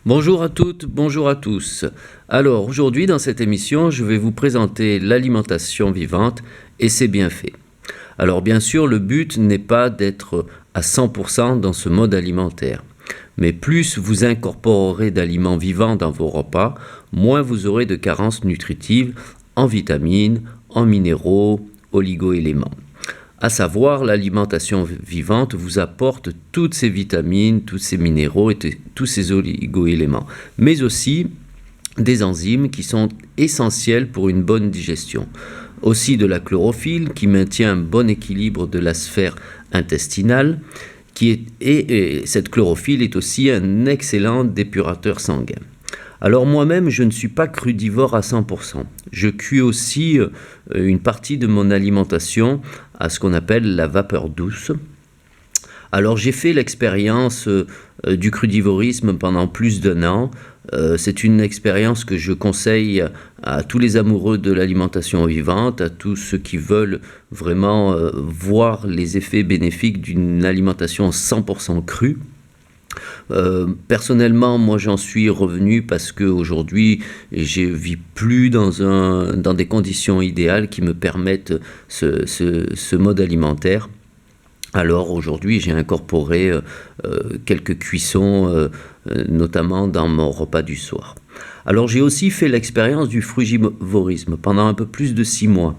Bonjour à toutes, bonjour à tous. Alors aujourd'hui dans cette émission, je vais vous présenter l'alimentation vivante et ses bienfaits. Alors bien sûr, le but n'est pas d'être à 100% dans ce mode alimentaire. Mais plus vous incorporerez d'aliments vivants dans vos repas, moins vous aurez de carences nutritives en vitamines, en minéraux, oligo-éléments. À savoir, l'alimentation vivante vous apporte toutes ces vitamines, tous ces minéraux et tous ces oligo-éléments, mais aussi des enzymes qui sont essentielles pour une bonne digestion. Aussi de la chlorophylle qui maintient un bon équilibre de la sphère intestinale, et cette chlorophylle est aussi un excellent dépurateur sanguin. Alors moi-même, je ne suis pas crudivore à 100%. Je cuis aussi une partie de mon alimentation à ce qu'on appelle la vapeur douce. Alors j'ai fait l'expérience du crudivorisme pendant plus d'1 an. C'est une expérience que je conseille à tous les amoureux de l'alimentation vivante, à tous ceux qui veulent vraiment voir les effets bénéfiques d'une alimentation 100% crue. Personnellement, moi j'en suis revenu parce qu'aujourd'hui je ne vis plus dans des conditions idéales qui me permettent ce mode alimentaire. Alors aujourd'hui j'ai incorporé quelques cuissons, notamment dans mon repas du soir. Alors j'ai aussi fait l'expérience du frugivorisme pendant un peu plus de 6 mois.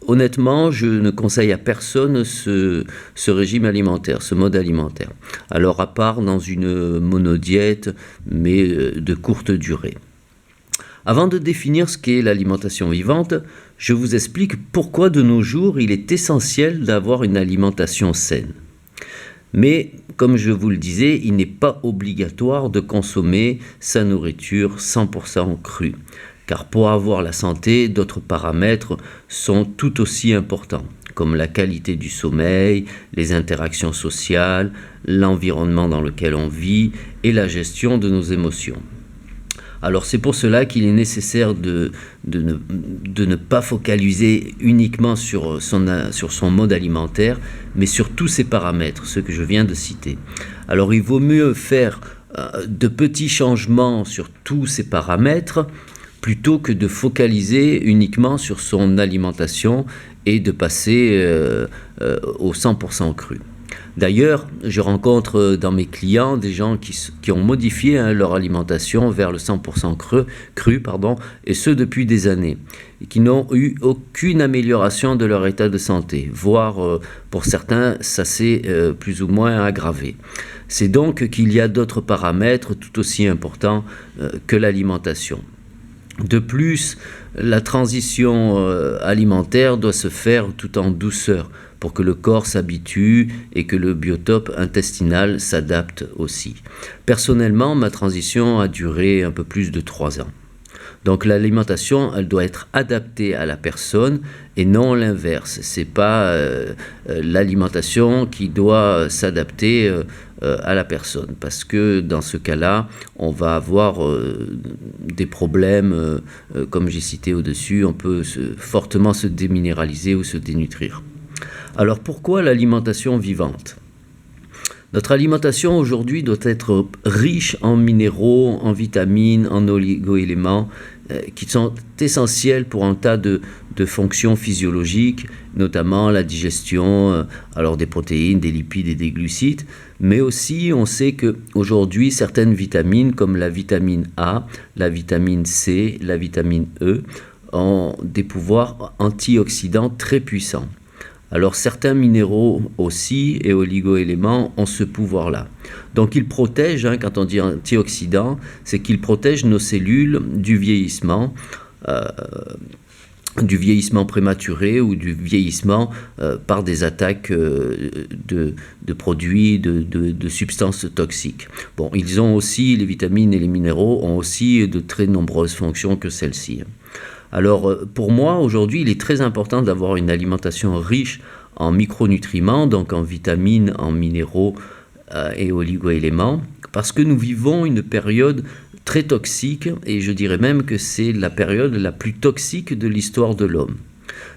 Honnêtement, je ne conseille à personne ce régime alimentaire, ce mode alimentaire. Alors à part dans une monodiète, mais de courte durée. Avant de définir ce qu'est l'alimentation vivante, je vous explique pourquoi de nos jours il est essentiel d'avoir une alimentation saine. Mais, comme je vous le disais, il n'est pas obligatoire de consommer sa nourriture 100% crue. Car pour avoir la santé, d'autres paramètres sont tout aussi importants, comme la qualité du sommeil, les interactions sociales, l'environnement dans lequel on vit et la gestion de nos émotions. Alors c'est pour cela qu'il est nécessaire de ne pas focaliser uniquement sur son mode alimentaire, mais sur tous ces paramètres, ceux que je viens de citer. Alors il vaut mieux faire de petits changements sur tous ces paramètres, plutôt que de focaliser uniquement sur son alimentation et de passer au 100% cru. D'ailleurs, je rencontre dans mes clients des gens qui ont modifié leur alimentation vers le 100% cru, et ce depuis des années, et qui n'ont eu aucune amélioration de leur état de santé, voire pour certains, ça s'est plus ou moins aggravé. C'est donc qu'il y a d'autres paramètres tout aussi importants que l'alimentation. De plus, la transition alimentaire doit se faire tout en douceur pour que le corps s'habitue et que le biotope intestinal s'adapte aussi. Personnellement, ma transition a duré un peu plus de 3 ans. Donc l'alimentation, elle doit être adaptée à la personne et non l'inverse. C'est pas l'alimentation qui doit s'adapter à la personne, parce que dans ce cas-là, on va avoir des problèmes, comme j'ai cité au-dessus, on peut fortement se déminéraliser ou se dénutrir. Alors pourquoi l'alimentation vivante ? Notre alimentation aujourd'hui doit être riche en minéraux, en vitamines, en oligo-éléments qui sont essentiels pour un tas de fonctions physiologiques, notamment la digestion alors des protéines, des lipides et des glucides. Mais aussi, on sait qu'aujourd'hui, certaines vitamines comme la vitamine A, la vitamine C, la vitamine E ont des pouvoirs antioxydants très puissants. Alors certains minéraux aussi et oligo-éléments ont ce pouvoir-là. Donc ils protègent, quand on dit antioxydants, c'est qu'ils protègent nos cellules du vieillissement prématuré ou du vieillissement par des attaques de produits, de substances toxiques. Bon, ils ont aussi, les vitamines et les minéraux ont aussi de très nombreuses fonctions que celles-ci. Alors pour moi aujourd'hui il est très important d'avoir une alimentation riche en micronutriments, donc en vitamines, en minéraux et oligo-éléments, parce que nous vivons une période très toxique et je dirais même que c'est la période la plus toxique de l'histoire de l'homme.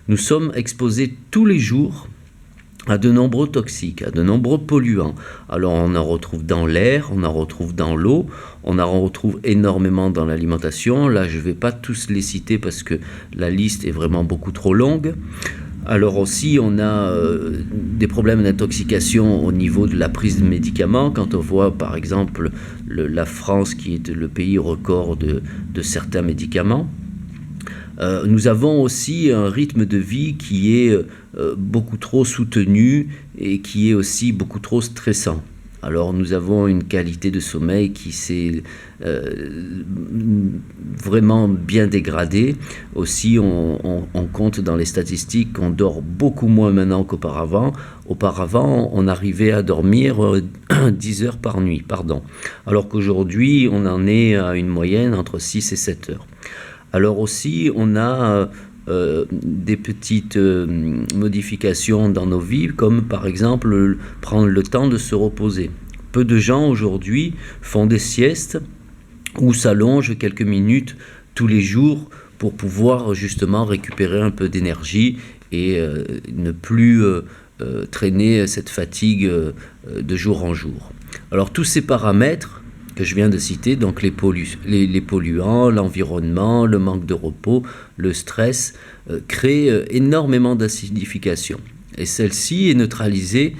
Nous sommes exposés tous les jours à de nombreux toxiques, à de nombreux polluants. Alors on en retrouve dans l'air, on en retrouve dans l'eau, on en retrouve énormément dans l'alimentation. Là, je ne vais pas tous les citer parce que la liste est vraiment beaucoup trop longue. Alors aussi, on a des problèmes d'intoxication au niveau de la prise de médicaments. Quand on voit par exemple la France qui est le pays record de certains médicaments. Nous avons aussi un rythme de vie qui est beaucoup trop soutenu et qui est aussi beaucoup trop stressant. Alors nous avons une qualité de sommeil qui s'est vraiment bien dégradée. Aussi, on compte dans les statistiques qu'on dort beaucoup moins maintenant qu'auparavant. Auparavant, on arrivait à dormir 10 heures par nuit, alors qu'aujourd'hui, on en est à une moyenne entre 6 et 7 heures. Alors aussi, on a des petites modifications dans nos vies, comme par exemple prendre le temps de se reposer. Peu de gens aujourd'hui font des siestes ou s'allongent quelques minutes tous les jours pour pouvoir justement récupérer un peu d'énergie et ne plus traîner cette fatigue de jour en jour. Alors tous ces paramètres que je viens de citer, donc les polluants, l'environnement, le manque de repos, le stress, créent énormément d'acidification. Et celle-ci est neutralisée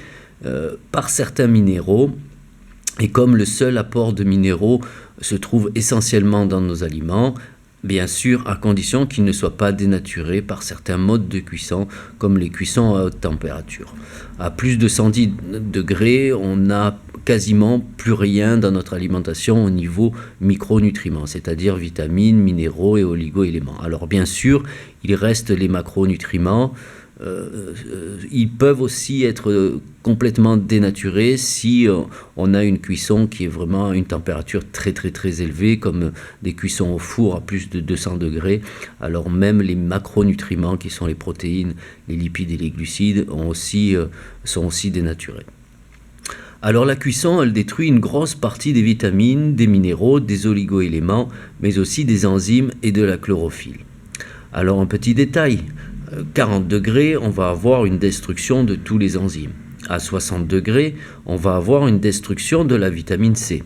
par certains minéraux. Et comme le seul apport de minéraux se trouve essentiellement dans nos aliments, bien sûr à condition qu'ils ne soient pas dénaturés par certains modes de cuisson, comme les cuissons à haute température. À plus de 110 degrés, on n'a quasiment plus rien dans notre alimentation au niveau micronutriments, c'est-à-dire vitamines, minéraux et oligo-éléments. Alors bien sûr, il reste les macronutriments. Ils peuvent aussi être complètement dénaturés si on a une cuisson qui est vraiment à une température très très très élevée, comme des cuissons au four à plus de 200 degrés. Alors même les macronutriments qui sont les protéines, les lipides et les glucides sont aussi dénaturés. Alors la cuisson, elle détruit une grosse partie des vitamines, des minéraux, des oligo-éléments, mais aussi des enzymes et de la chlorophylle. Alors un petit détail, 40 degrés, on va avoir une destruction de tous les enzymes. À 60 degrés, on va avoir une destruction de la vitamine C.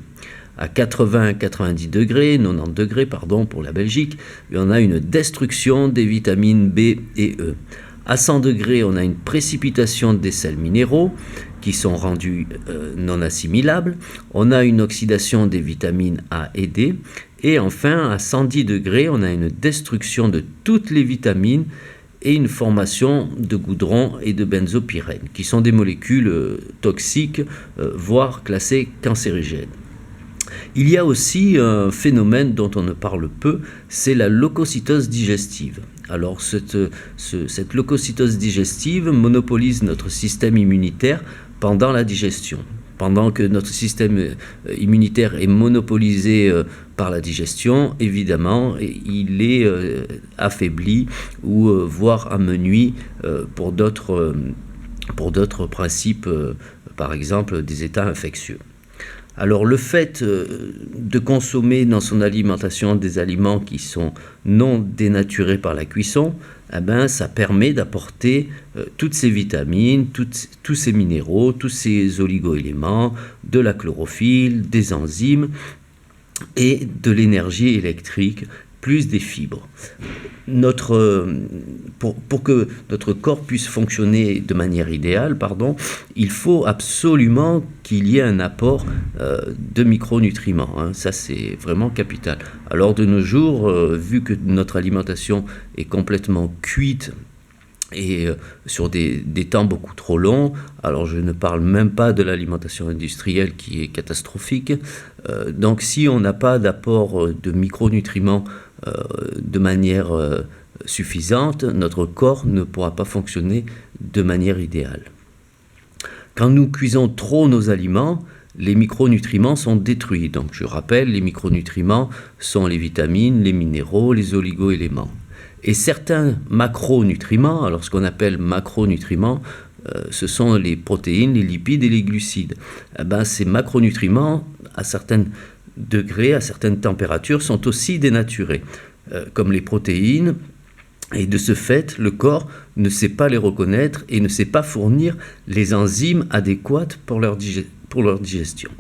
À 80-90 degrés, 90 degrés pour la Belgique, on a une destruction des vitamines B et E. À 100 degrés, on a une précipitation des sels minéraux qui sont rendus non assimilables. On a une oxydation des vitamines A et D. Et enfin, à 110 degrés, on a une destruction de toutes les vitamines et une formation de goudron et de benzopyrène, qui sont des molécules toxiques, voire classées cancérigènes. Il y a aussi un phénomène dont on ne parle peu, c'est la leucocytose digestive. Alors cette leucocytose digestive monopolise notre système immunitaire pendant la digestion. Pendant que notre système immunitaire est monopolisé par la digestion, évidemment, il est affaibli ou voire amenuit pour d'autres principes, par exemple des états infectieux. Alors le fait de consommer dans son alimentation des aliments qui sont non dénaturés par la cuisson, ça permet d'apporter toutes ces vitamines, tous ces minéraux, tous ces oligo-éléments, de la chlorophylle, des enzymes et de l'énergie électrique, plus des fibres. Pour que notre corps puisse fonctionner de manière idéale, il faut absolument qu'il y ait un apport de micronutriments. Ça, c'est vraiment capital. Alors de nos jours, vu que notre alimentation est complètement cuite et sur des temps beaucoup trop longs, alors je ne parle même pas de l'alimentation industrielle qui est catastrophique, donc si on n'a pas d'apport de micronutriments de manière suffisante, notre corps ne pourra pas fonctionner de manière idéale. Quand nous cuisons trop nos aliments, les micronutriments sont détruits. Donc je rappelle, les micronutriments sont les vitamines, les minéraux, les oligo-éléments. Et certains macronutriments, alors ce qu'on appelle macronutriments, ce sont les protéines, les lipides et les glucides. Ces macronutriments, à certains degrés, à certaines températures, sont aussi dénaturés, comme les protéines. Et de ce fait, le corps ne sait pas les reconnaître et ne sait pas fournir les enzymes adéquates pour leur digestion.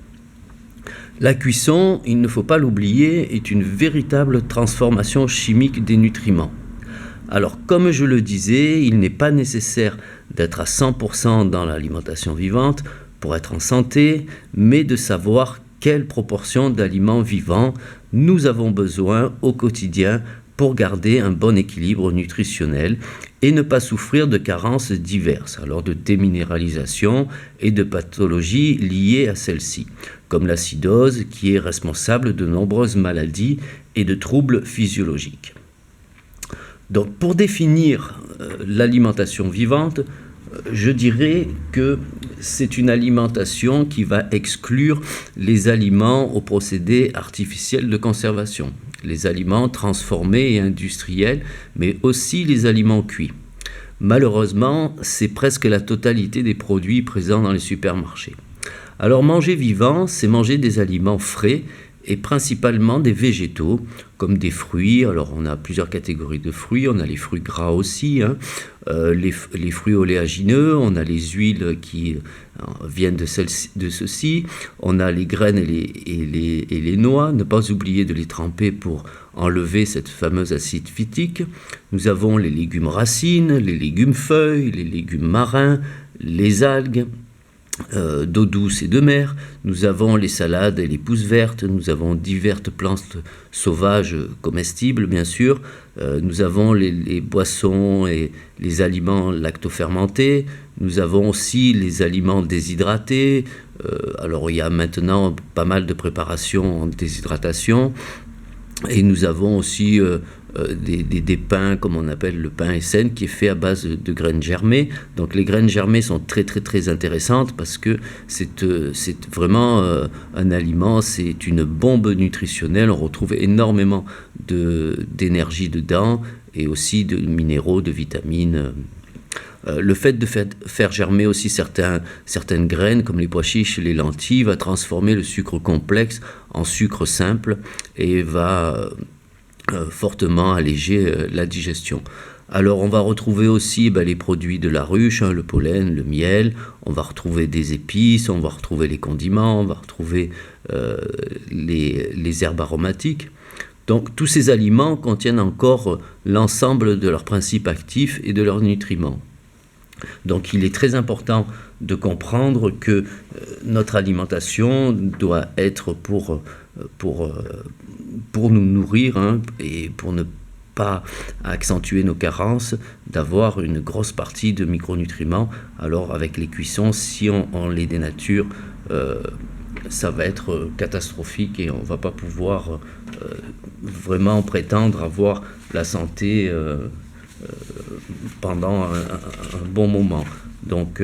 La cuisson, il ne faut pas l'oublier, est une véritable transformation chimique des nutriments. Alors, comme je le disais, il n'est pas nécessaire d'être à 100% dans l'alimentation vivante pour être en santé, mais de savoir quelle proportion d'aliments vivants nous avons besoin au quotidien pour garder un bon équilibre nutritionnel et ne pas souffrir de carences diverses, alors de déminéralisation et de pathologies liées à celle-ci, comme l'acidose qui est responsable de nombreuses maladies et de troubles physiologiques. Donc pour définir l'alimentation vivante, je dirais que c'est une alimentation qui va exclure les aliments aux procédés artificiels de conservation, les aliments transformés et industriels, mais aussi les aliments cuits. Malheureusement, c'est presque la totalité des produits présents dans les supermarchés. Alors manger vivant, c'est manger des aliments frais et principalement des végétaux, comme des fruits. Alors on a plusieurs catégories de fruits, on a les fruits gras aussi, les fruits oléagineux, on a les huiles qui viennent de ceux-ci, on a les graines et les noix, ne pas oublier de les tremper pour enlever cette fameuse acide phytique. Nous avons les légumes racines, les légumes feuilles, les légumes marins, les algues, d'eau douce et de mer, nous avons les salades et les pousses vertes, nous avons diverses plantes sauvages comestibles bien sûr, nous avons les boissons et les aliments lactofermentés, nous avons aussi les aliments déshydratés, alors il y a maintenant pas mal de préparations en déshydratation, et nous avons aussi des pains, comme on appelle le pain Essen, qui est fait à base de graines germées. Donc les graines germées sont très très très intéressantes parce que c'est vraiment un aliment, c'est une bombe nutritionnelle. On retrouve énormément d'énergie dedans et aussi de minéraux, de vitamines. Le fait de faire germer aussi certaines graines, comme les pois chiches et les lentilles, va transformer le sucre complexe en sucre simple et va fortement alléger la digestion. Alors on va retrouver aussi les produits de la ruche, le pollen, le miel, on va retrouver des épices, on va retrouver les condiments, on va retrouver les herbes aromatiques. Donc tous ces aliments contiennent encore l'ensemble de leurs principes actifs et de leurs nutriments. Donc il est très important de comprendre que notre alimentation doit être pour nous nourrir et pour ne pas accentuer nos carences, d'avoir une grosse partie de micronutriments. Alors avec les cuissons, si on les dénature, ça va être catastrophique et on ne va pas pouvoir vraiment prétendre avoir la santé pendant un bon moment. Donc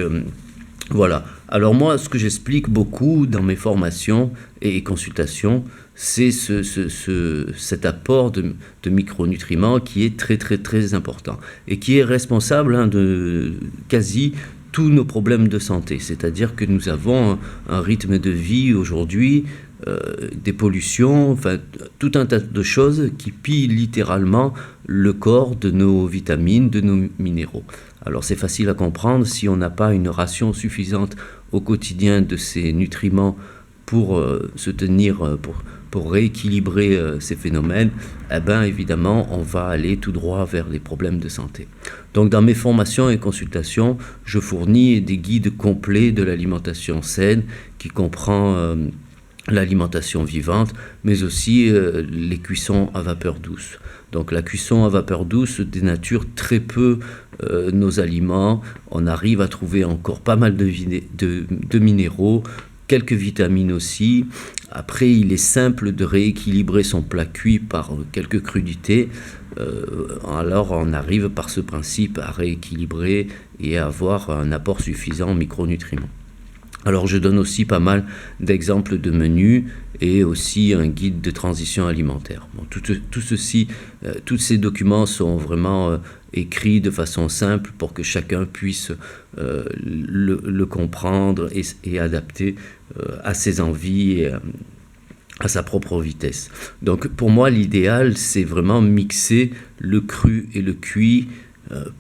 voilà. Alors moi, ce que j'explique beaucoup dans mes formations et consultations, c'est cet apport de micronutriments qui est très très très important et qui est responsable de quasi tous nos problèmes de santé. C'est-à-dire que nous avons un rythme de vie aujourd'hui, des pollutions, enfin tout un tas de choses qui pillent littéralement le corps de nos vitamines, de nos minéraux. Alors c'est facile à comprendre, si on n'a pas une ration suffisante au quotidien de ces nutriments pour se tenir, pour rééquilibrer ces phénomènes, eh bien évidemment on va aller tout droit vers des problèmes de santé. Donc dans mes formations et consultations, je fournis des guides complets de l'alimentation saine qui comprend l'alimentation vivante, mais aussi les cuissons à vapeur douce. Donc la cuisson à vapeur douce dénature très peu nos aliments. On arrive à trouver encore pas mal de minéraux, quelques vitamines aussi. Après, il est simple de rééquilibrer son plat cuit par quelques crudités. Alors on arrive par ce principe à rééquilibrer et à avoir un apport suffisant en micronutriments. Alors je donne aussi pas mal d'exemples de menus et aussi un guide de transition alimentaire. Bon, tous ces documents sont vraiment écrits de façon simple pour que chacun puisse le comprendre et adapter à ses envies à sa propre vitesse. Donc pour moi, l'idéal, c'est vraiment mixer le cru et le cuit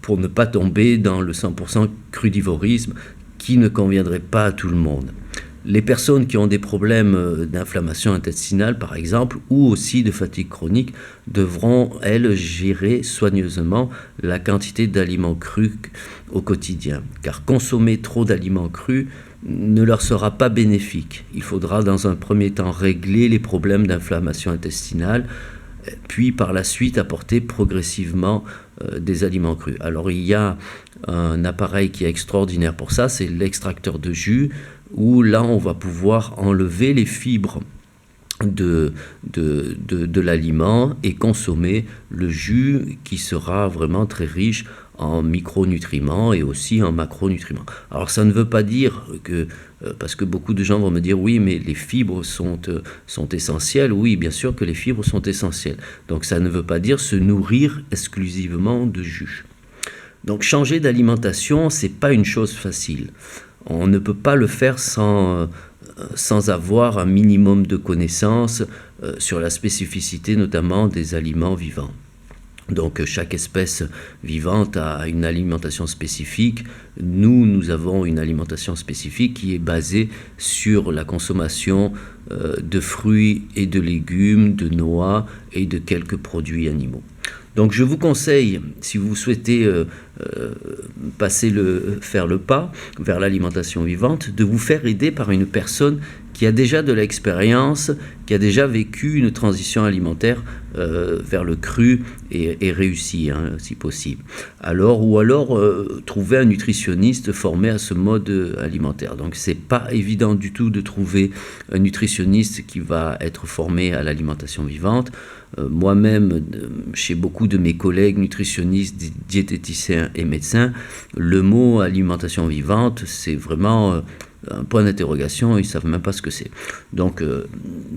pour ne pas tomber dans le 100% crudivorisme qui ne conviendrait pas à tout le monde. Les personnes qui ont des problèmes d'inflammation intestinale, par exemple, ou aussi de fatigue chronique, devront, elles, gérer soigneusement la quantité d'aliments crus au quotidien. Car consommer trop d'aliments crus ne leur sera pas bénéfique. Il faudra dans un premier temps régler les problèmes d'inflammation intestinale, puis par la suite apporter progressivement des aliments crus. Alors il y a un appareil qui est extraordinaire pour ça, c'est l'extracteur de jus, où là on va pouvoir enlever les fibres de l'aliment et consommer le jus qui sera vraiment très riche en micronutriments et aussi en macronutriments. Alors ça ne veut pas dire que, parce que beaucoup de gens vont me dire oui mais les fibres sont essentielles, oui bien sûr que les fibres sont essentielles, donc ça ne veut pas dire se nourrir exclusivement de jus. Donc changer d'alimentation, c'est pas une chose facile. On ne peut pas le faire sans avoir un minimum de connaissances sur la spécificité notamment des aliments vivants. Donc chaque espèce vivante a une alimentation spécifique. Nous avons une alimentation spécifique qui est basée sur la consommation de fruits et de légumes, de noix et de quelques produits animaux. Donc je vous conseille, si vous souhaitez faire le pas vers l'alimentation vivante, de vous faire aider par une personne qui a déjà de l'expérience, qui a déjà vécu une transition alimentaire vers le cru et réussi, si possible. Ou alors trouver un nutritionniste formé à ce mode alimentaire. Donc c'est pas évident du tout de trouver un nutritionniste qui va être formé à l'alimentation vivante. Moi-même, chez beaucoup de mes collègues nutritionnistes, diététiciens et médecins, le mot alimentation vivante, c'est vraiment un point d'interrogation, ils ne savent même pas ce que c'est. Donc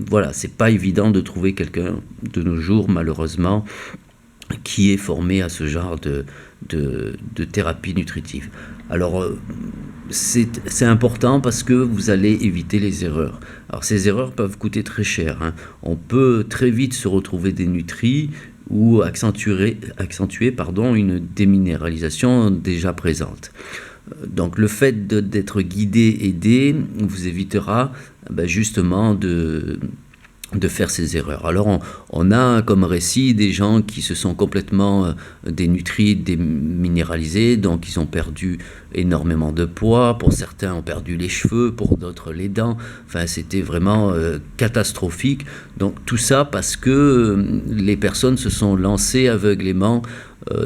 voilà, c'est pas évident de trouver quelqu'un de nos jours, malheureusement, qui est formé à ce genre de thérapie nutritive. Alors c'est important parce que vous allez éviter les erreurs. Alors ces erreurs peuvent coûter très cher. On peut très vite se retrouver dénutri ou accentuer une déminéralisation déjà présente. Donc le fait d'être guidé, aidé, vous évitera justement de faire ces erreurs. Alors on a comme récit des gens qui se sont complètement dénutris, déminéralisés, donc ils ont perdu énormément de poids, pour certains ont perdu les cheveux, pour d'autres les dents, enfin c'était vraiment catastrophique. Donc tout ça parce que les personnes se sont lancées aveuglément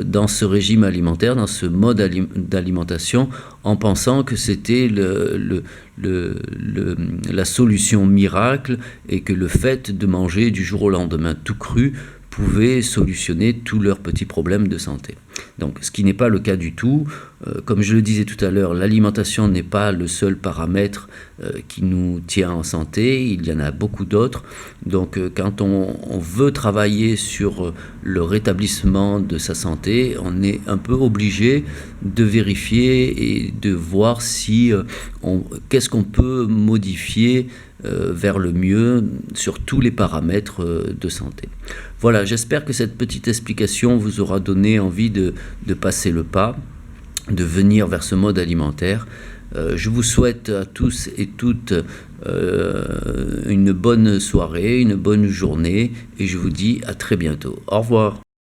dans ce régime alimentaire, dans ce mode d'alimentation, en pensant que c'était la solution miracle et que le fait de manger du jour au lendemain tout cru pouvaient solutionner tous leurs petits problèmes de santé. Donc, ce qui n'est pas le cas du tout. Comme je le disais tout à l'heure, l'alimentation n'est pas le seul paramètre qui nous tient en santé, il y en a beaucoup d'autres. Donc, quand on veut travailler sur le rétablissement de sa santé, on est un peu obligé de vérifier et de voir qu'est-ce qu'on peut modifier vers le mieux sur tous les paramètres de santé. Voilà, j'espère que cette petite explication vous aura donné envie de passer le pas, de venir vers ce mode alimentaire. Je vous souhaite à tous et toutes une bonne soirée, une bonne journée et je vous dis à très bientôt. Au revoir.